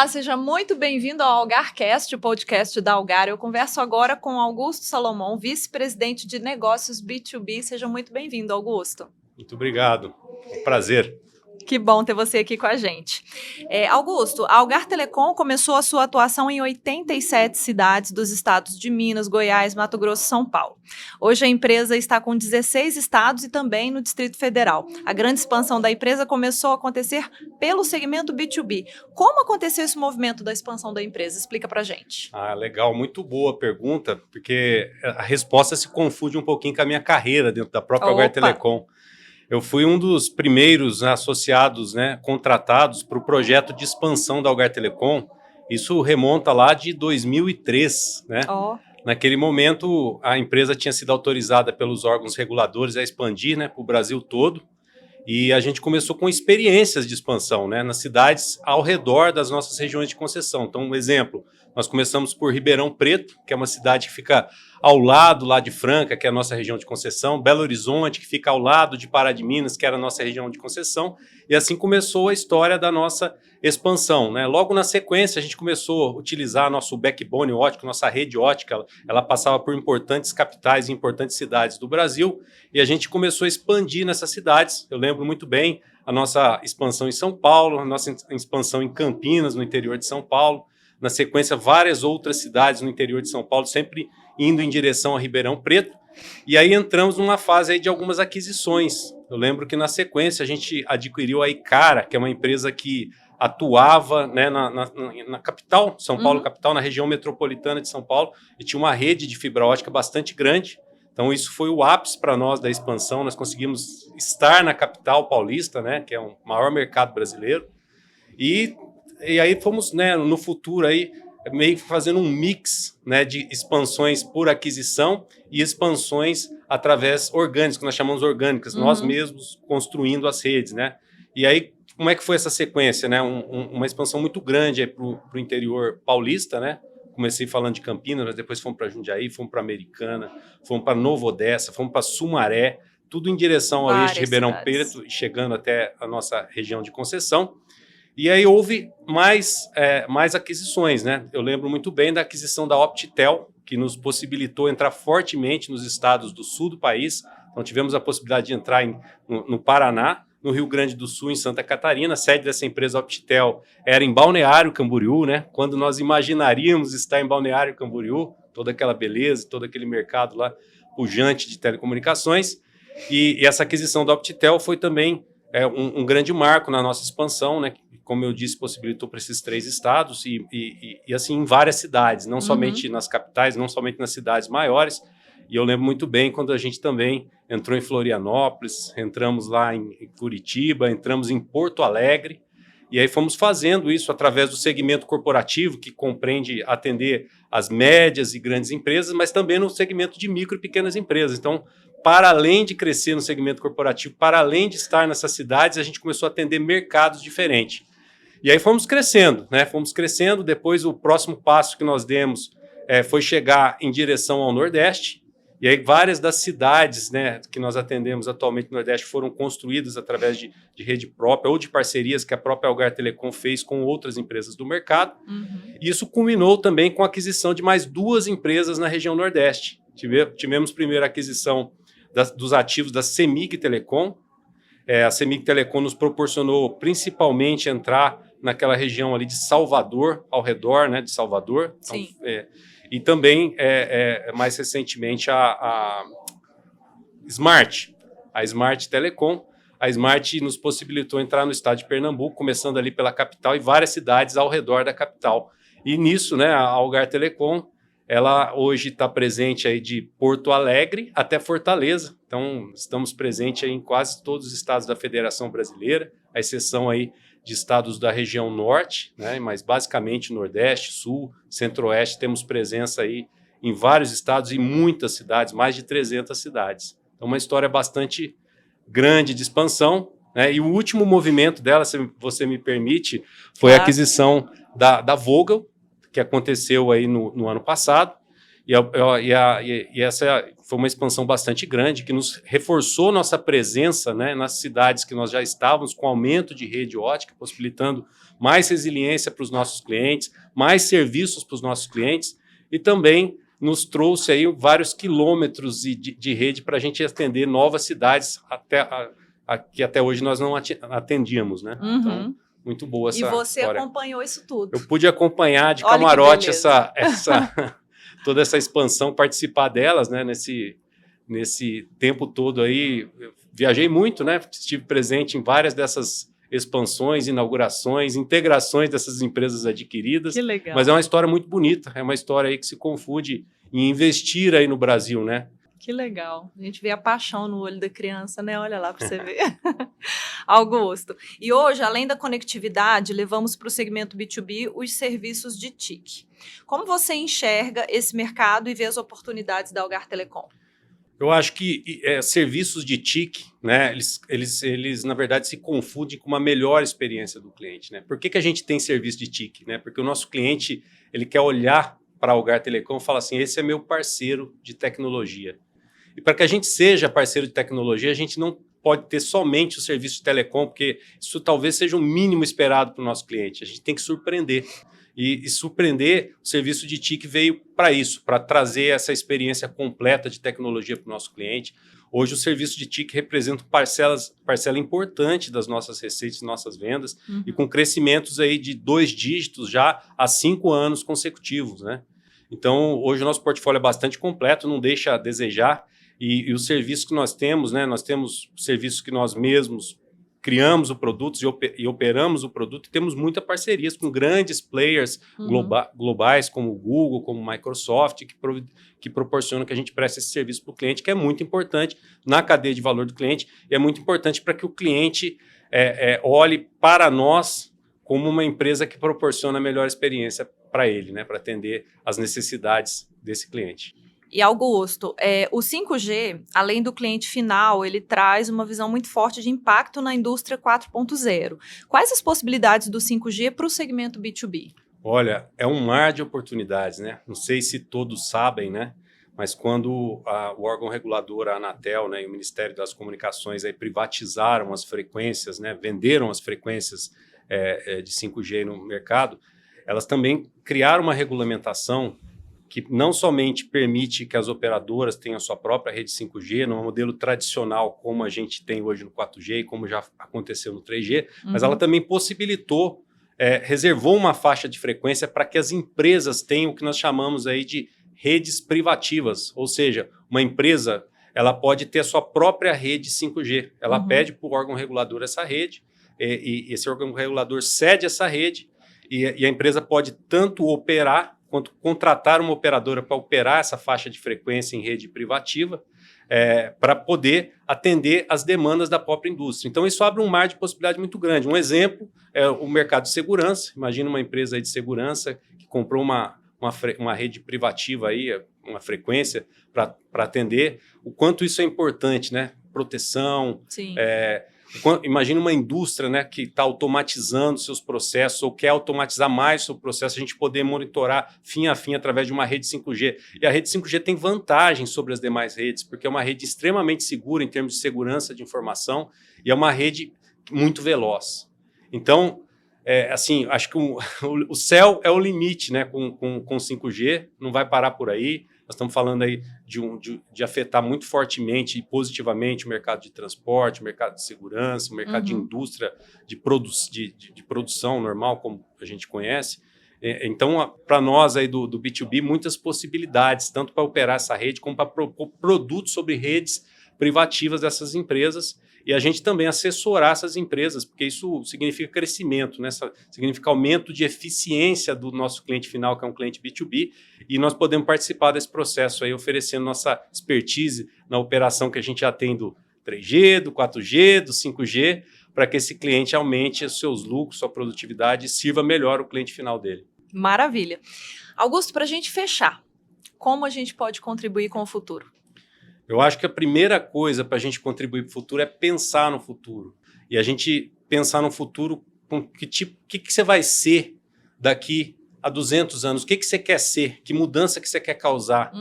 Olá, seja muito bem-vindo ao AlgarCast, o podcast da Algar. Eu converso agora com Augusto Salomão, vice-presidente de negócios B2B. Seja muito bem-vindo, Augusto. Muito obrigado, é um prazer. Que bom ter você aqui com a gente. Augusto, a Algar Telecom começou a sua atuação em 87 cidades dos estados de Minas, Goiás, Mato Grosso e São Paulo. Hoje a empresa está com 16 estados e também no Distrito Federal. A grande expansão da empresa começou a acontecer pelo segmento B2B. Como aconteceu esse movimento da expansão da empresa? Explica pra gente. Legal, muito boa pergunta, porque a resposta se confunde um pouquinho com a minha carreira dentro da própria Algar Telecom. Eu fui um dos primeiros associados, contratados para o projeto de expansão da Algar Telecom. Isso remonta lá de 2003, né? Naquele momento, a empresa tinha sido autorizada pelos órgãos reguladores a expandir, para o Brasil todo. E a gente começou com experiências de expansão, nas cidades ao redor das nossas regiões de concessão. Então, um exemplo, nós começamos por Ribeirão Preto, que é uma cidade que fica ao lado lá de Franca, que é a nossa região de concessão, Belo Horizonte, que fica ao lado de Pará de Minas, que era a nossa região de concessão, e assim começou a história da nossa expansão, Logo na sequência, a gente começou a utilizar nosso backbone óptico, nossa rede óptica, ela passava por importantes capitais e importantes cidades do Brasil, e a gente começou a expandir nessas cidades. Eu lembro muito bem a nossa expansão em São Paulo, a nossa expansão em Campinas, no interior de São Paulo, na sequência várias outras cidades no interior de São Paulo, sempre indo em direção a Ribeirão Preto, e aí entramos numa fase aí de algumas aquisições. Eu lembro que na sequência a gente adquiriu a Icara, que é uma empresa que atuava na capital, São Paulo capital, na região metropolitana de São Paulo, e tinha uma rede de fibra ótica bastante grande. Então isso foi o ápice para nós da expansão. Nós conseguimos estar na capital paulista, que é o maior mercado brasileiro, e aí fomos, no futuro aí meio que fazendo um mix, de expansões por aquisição e expansões através orgânicas, que nós chamamos orgânicas, nós mesmos construindo as redes, E aí, como é que foi essa sequência, uma expansão muito grande para o interior paulista, Comecei falando de Campinas, mas depois fomos para Jundiaí, fomos para Americana, fomos para Nova Odessa, fomos para Sumaré, tudo em direção ao eixo de Ribeirão Preto, chegando até a nossa região de concessão. E aí houve mais aquisições, Eu lembro muito bem da aquisição da Optitel, que nos possibilitou entrar fortemente nos estados do sul do país. Então tivemos a possibilidade de entrar no Paraná, no Rio Grande do Sul, em Santa Catarina. A sede dessa empresa Optitel era em Balneário Camboriú, Quando nós imaginaríamos estar em Balneário Camboriú, toda aquela beleza, todo aquele mercado lá pujante de telecomunicações. E essa aquisição da Optitel foi também um grande marco na nossa expansão, Como eu disse, possibilitou para esses 3 estados e assim em várias cidades, não somente nas capitais, não somente nas cidades maiores. E eu lembro muito bem quando a gente também entrou em Florianópolis, entramos lá em Curitiba, entramos em Porto Alegre, e aí fomos fazendo isso através do segmento corporativo, que compreende atender as médias e grandes empresas, mas também no segmento de micro e pequenas empresas. Então, para além de crescer no segmento corporativo, para além de estar nessas cidades, a gente começou a atender mercados diferentes. E aí fomos crescendo, Fomos crescendo. Depois, o próximo passo que nós demos foi chegar em direção ao Nordeste. E aí várias das cidades, que nós atendemos atualmente no Nordeste foram construídas através de rede própria ou de parcerias que a própria Algar Telecom fez com outras empresas do mercado. E isso culminou também com a aquisição de mais 2 empresas na região Nordeste. Tivemos primeiro a aquisição dos ativos da CEMIG Telecom. A CEMIG Telecom nos proporcionou principalmente entrar naquela região ali de Salvador, ao redor de Salvador. Sim. Então, e também, mais recentemente, a Smart Telecom. A Smart nos possibilitou entrar no estado de Pernambuco, começando ali pela capital e várias cidades ao redor da capital. E nisso, a Algar Telecom, ela hoje está presente aí de Porto Alegre até Fortaleza. Então, estamos presentes aí em quase todos os estados da Federação Brasileira, à exceção aí de estados da região norte, mas basicamente Nordeste, Sul, Centro-Oeste, temos presença aí em vários estados e muitas cidades, mais de 300 cidades. Então, uma história bastante grande de expansão, E o último movimento dela, se você me permite, foi a aquisição da Vogel, que aconteceu aí no ano passado. E essa foi uma expansão bastante grande, que nos reforçou nossa presença, né, nas cidades que nós já estávamos, com aumento de rede ótica, possibilitando mais resiliência para os nossos clientes, mais serviços para os nossos clientes, e também nos trouxe aí vários quilômetros de rede para a gente atender novas cidades que até hoje nós não atendíamos, né? Uhum. Então, muito boa essa história. E você história. Acompanhou isso tudo. Eu pude acompanhar de camarote toda essa expansão, participar delas, né? Nesse tempo todo aí, eu viajei muito, né? Estive presente em várias dessas expansões, inaugurações, integrações dessas empresas adquiridas. Que legal. Mas é uma história muito bonita, é uma história aí que se confunde em investir aí no Brasil, né? Que legal. A gente vê a paixão no olho da criança, né? Olha lá para você ver. Augusto. E hoje, além da conectividade, levamos para o segmento B2B os serviços de TIC. Como você enxerga esse mercado e vê as oportunidades da Algar Telecom? Eu acho que serviços de TIC, né, eles, na verdade, se confundem com uma melhor experiência do cliente. Né? Por que a gente tem serviço de TIC? Né? Porque o nosso cliente ele quer olhar para a Algar Telecom e falar assim, esse é meu parceiro de tecnologia. E para que a gente seja parceiro de tecnologia, a gente não pode ter somente o serviço de telecom, porque isso talvez seja o mínimo esperado para o nosso cliente. A gente tem que surpreender. E surpreender, o serviço de TIC veio para isso, para trazer essa experiência completa de tecnologia para o nosso cliente. Hoje o serviço de TIC representa parcela importante das nossas receitas, nossas vendas, e com crescimentos aí de 2 dígitos já há 5 anos consecutivos, né? Então, hoje o nosso portfólio é bastante completo, não deixa a desejar, e os serviços que nós temos, né? Nós temos serviços que nós mesmos criamos o produto e operamos o produto, e temos muitas parcerias com grandes players globais, como o Google, como o Microsoft, que proporcionam que a gente preste esse serviço para o cliente, que é muito importante na cadeia de valor do cliente, e é muito importante para que o cliente olhe para nós como uma empresa que proporciona a melhor experiência para ele, né, para atender as necessidades desse cliente. E Augusto, o 5G, além do cliente final, ele traz uma visão muito forte de impacto na indústria 4.0. Quais as possibilidades do 5G para o segmento B2B? Olha, é um mar de oportunidades, né? Não sei se todos sabem, né? Mas quando o órgão regulador, a Anatel, né, e o Ministério das Comunicações aí privatizaram as frequências, né, venderam as frequências de 5G no mercado, elas também criaram uma regulamentação que não somente permite que as operadoras tenham a sua própria rede 5G, no modelo tradicional como a gente tem hoje no 4G e como já aconteceu no 3G, mas ela também possibilitou, reservou uma faixa de frequência para que as empresas tenham o que nós chamamos aí de redes privativas, ou seja, uma empresa ela pode ter a sua própria rede 5G, ela pede para o órgão regulador essa rede, e esse órgão regulador cede essa rede, e a empresa pode tanto operar quanto contratar uma operadora para operar essa faixa de frequência em rede privativa, para poder atender as demandas da própria indústria. Então, isso abre um mar de possibilidade muito grande. Um exemplo é o mercado de segurança. Imagina uma empresa aí de segurança que comprou uma rede privativa, aí, uma frequência para atender. O quanto isso é importante, né? Proteção. Sim. Imagina uma indústria, né, que está automatizando seus processos ou quer automatizar mais o seu processo, a gente poder monitorar fim a fim através de uma rede 5G. E a rede 5G tem vantagens sobre as demais redes, porque é uma rede extremamente segura em termos de segurança de informação e é uma rede muito veloz. Então, assim, acho que o céu é o limite, né, com 5G, não vai parar por aí. Nós estamos falando aí de afetar muito fortemente e positivamente o mercado de transporte, o mercado de segurança, o mercado de indústria, de produção normal, como a gente conhece. Então, para nós aí do B2B, muitas possibilidades, tanto para operar essa rede, como para propor produtos sobre redes privativas dessas empresas, e a gente também assessorar essas empresas, porque isso significa crescimento, né? Significa aumento de eficiência do nosso cliente final, que é um cliente B2B, e nós podemos participar desse processo aí, oferecendo nossa expertise na operação que a gente já tem do 3G, do 4G, do 5G, para que esse cliente aumente os seus lucros, sua produtividade e sirva melhor o cliente final dele. Maravilha. Augusto, para a gente fechar, como a gente pode contribuir com o futuro? Eu acho que a primeira coisa para a gente contribuir para o futuro é pensar no futuro. E a gente pensar no futuro com que você vai ser daqui há 200 anos, o que você quer ser, que mudança que você quer causar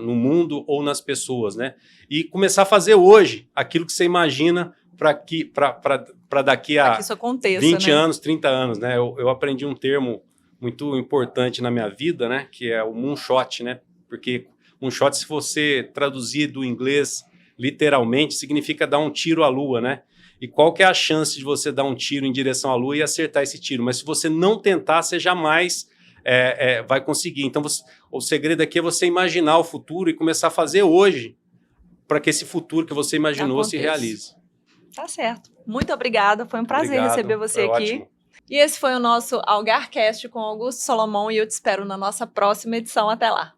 no mundo ou nas pessoas, né? E começar a fazer hoje aquilo que você imagina para daqui a que isso aconteça, 20 né? anos, 30 anos, né? Eu aprendi um termo muito importante na minha vida, né? Que é o moonshot, né? Porque moonshot, se você traduzir do inglês literalmente, significa dar um tiro à lua, né? E qual que é a chance de você dar um tiro em direção à lua e acertar esse tiro? Mas se você não tentar, você jamais vai conseguir. Então, o segredo aqui é você imaginar o futuro e começar a fazer hoje para que esse futuro que você imaginou se realize. Tá certo. Muito obrigada. Foi um prazer receber você aqui. Ótimo. E esse foi o nosso AlgarCast com Augusto Solomon e eu te espero na nossa próxima edição. Até lá.